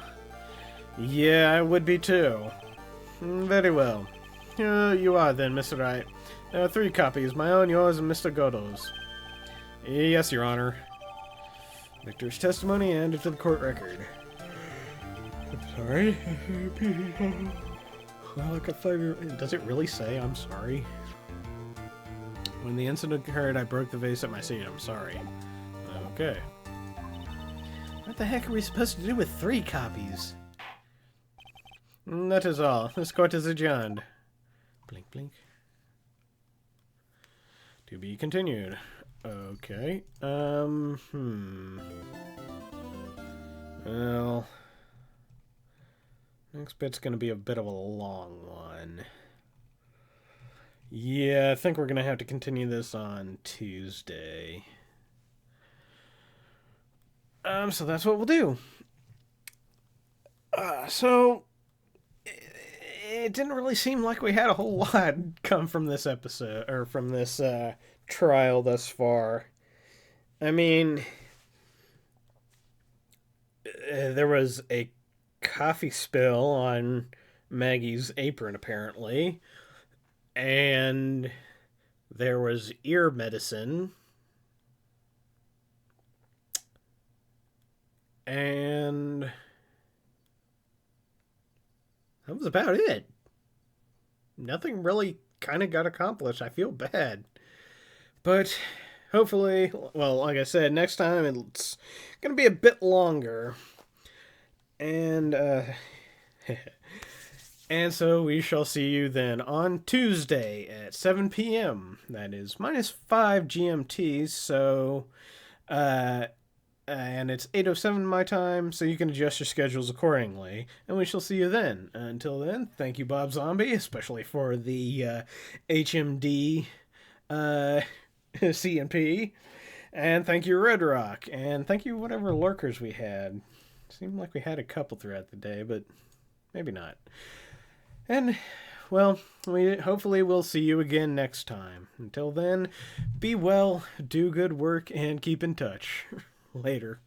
Yeah, I would be too. Very well. You are then, Mr. Wright. 3 copies, my own, yours, and Mr. Godot's. Yes, Your Honor. Victor's testimony and to the court record. I'm sorry. Well, like a 5-year... Does it really say I'm sorry? When the incident occurred, I broke the vase at my seat. I'm sorry. Okay. What the heck are we supposed to do with 3 copies? That is all. This court is adjourned. Blink, blink. To be continued. Okay. Well... Next bit's gonna be a bit of a long one. Yeah, I think we're gonna have to continue this on Tuesday. So that's what we'll do. So... It didn't really seem like we had a whole lot come from this episode, or from this, trial thus far. I mean... there was a coffee spill on Maggie's apron, apparently. And there was ear medicine. And that was about it. Nothing really kind of got accomplished. I feel bad. But hopefully, well, like I said, next time it's going to be a bit longer. And, and so we shall see you then on Tuesday at 7 p.m. That is -5 GMT, so, and it's 8:07 my time, so you can adjust your schedules accordingly. And we shall see you then. Until then, thank you, Bob Zombie, especially for the, HMD, CNP. And thank you, Red Rock. And thank you, whatever lurkers we had. Seemed like we had a couple throughout the day, but maybe not. And, well, hopefully we'll see you again next time. Until then, be well, do good work, and keep in touch. Later.